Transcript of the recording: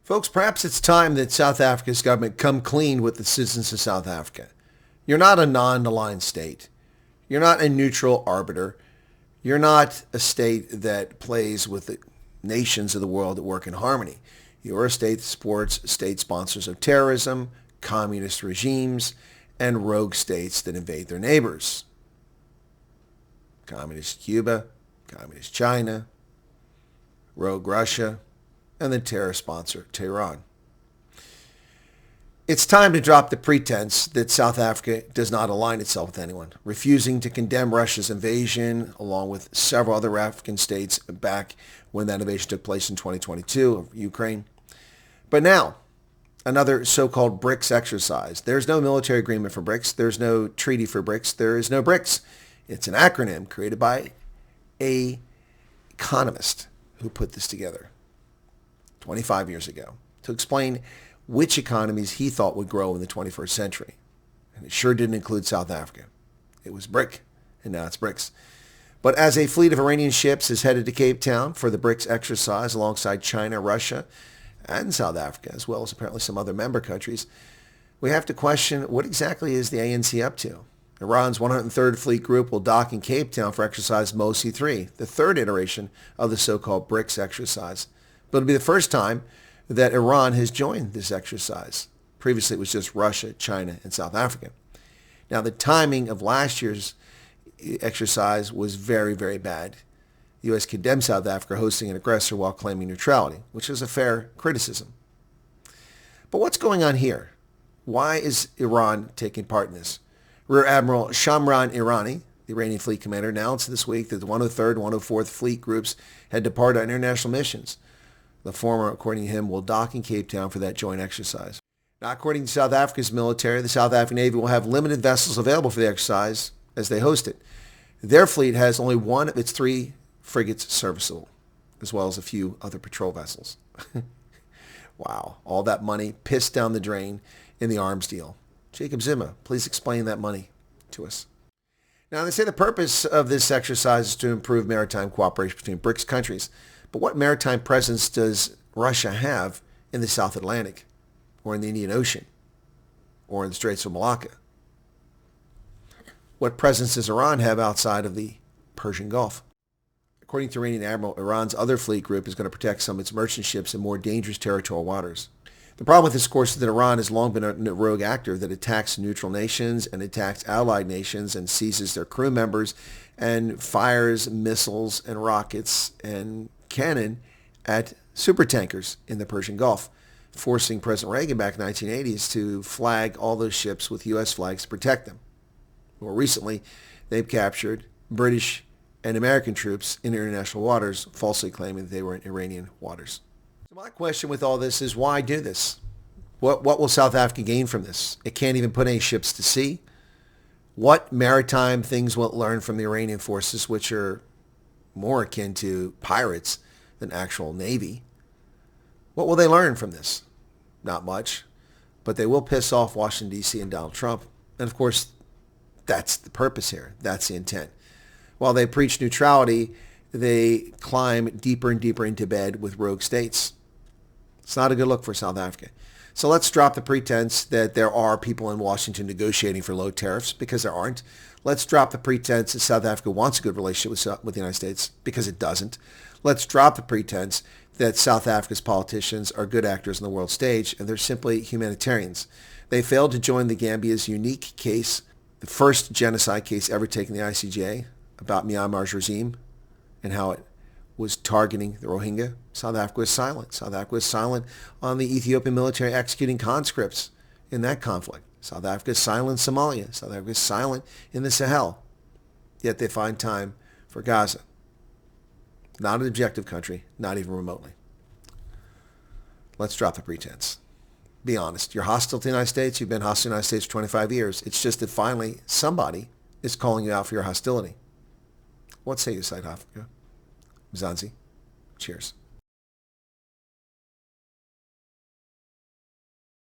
Folks, perhaps it's time that South Africa's government come clean with the citizens of South Africa. You're not a non-aligned state. You're not a neutral arbiter. You're not a state that plays with the nations of the world that work in harmony. You're a state that supports state sponsors of terrorism, communist regimes, and rogue states that invade their neighbors. Communist Cuba, Communist China, rogue Russia, and the terror sponsor, Tehran. It's time to drop the pretense that South Africa does not align itself with anyone, refusing to condemn Russia's invasion along with several other African states back when that invasion took place in 2022 of Ukraine. But now, another so-called BRICS exercise. There's no military agreement for BRICS. There's no treaty for BRICS. There is no BRICS. It's an acronym created by an economist who put this together 25 years ago to explain which economies he thought would grow in the 21st century. And it sure didn't include South Africa. It was BRIC, and now it's BRICS. But as a fleet of Iranian ships is headed to Cape Town for the BRICS exercise alongside China, Russia, and South Africa, as well as apparently some other member countries, we have to question what exactly is the ANC up to? Iran's 103rd Fleet Group will dock in Cape Town for exercise MOSI 3, the third iteration of the so-called BRICS exercise. But it'll be the first time that Iran has joined this exercise. Previously, it was just Russia, China, and South Africa. Now, the timing of last year's exercise was very, very bad. The U.S. condemned South Africa hosting an aggressor while claiming neutrality, which is a fair criticism. But what's going on here? Why is Iran taking part in this? Rear Admiral Shamran Irani, the Iranian fleet commander, announced this week that the 103rd and 104th Fleet Groups had departed on international missions. The former, according to him, will dock in Cape Town for that joint exercise. Now, according to South Africa's military, the South African Navy will have limited vessels available for the exercise as they host it. Their fleet has only one of its 3 frigates serviceable, as well as a few other patrol vessels. Wow, all that money pissed down the drain in the arms deal. Jacob Zima, please explain that money to us. Now, they say the purpose of this exercise is to improve maritime cooperation between BRICS countries. But what maritime presence does Russia have in the South Atlantic, or in the Indian Ocean, or in the Straits of Malacca? What presence does Iran have outside of the Persian Gulf? According to Iranian Admiral, Iran's other fleet group is going to protect some of its merchant ships in more dangerous territorial waters. The problem with this, of course, is that Iran has long been a rogue actor that attacks neutral nations and attacks allied nations and seizes their crew members and fires missiles and rockets and cannon at supertankers in the Persian Gulf, forcing President Reagan back in the 1980s to flag all those ships with U.S. flags to protect them. More recently, they've captured British and American troops in international waters, falsely claiming that they were in Iranian waters. So my question with all this is, why do this? What will South Africa gain from this? It can't even put any ships to sea. What maritime things will it learn from the Iranian forces, which are more akin to pirates than actual navy? What will they learn from this? Not much, but they will piss off Washington, D.C. and Donald Trump. And of course, that's the purpose here. That's the intent. While they preach neutrality, they climb deeper and deeper into bed with rogue states. It's not a good look for South Africa. So let's drop the pretense that there are people in Washington negotiating for low tariffs, because there aren't. Let's drop the pretense that South Africa wants a good relationship with the United States, because it doesn't. Let's drop the pretense that South Africa's politicians are good actors on the world stage, and they're simply humanitarians. They failed to join the Gambia's unique case, the first genocide case ever taken in the ICJ, about Myanmar's regime and how it was targeting the Rohingya. South Africa was silent. South Africa was silent on the Ethiopian military executing conscripts in that conflict. South Africa is silent in Somalia. South Africa is silent in the Sahel. Yet they find time for Gaza. Not an objective country, not even remotely. Let's drop the pretense. Be honest. You're hostile to the United States. You've been hostile to the United States for 25 years. It's just that finally somebody is calling you out for your hostility. What say you, South Africa? Mzansi. Cheers.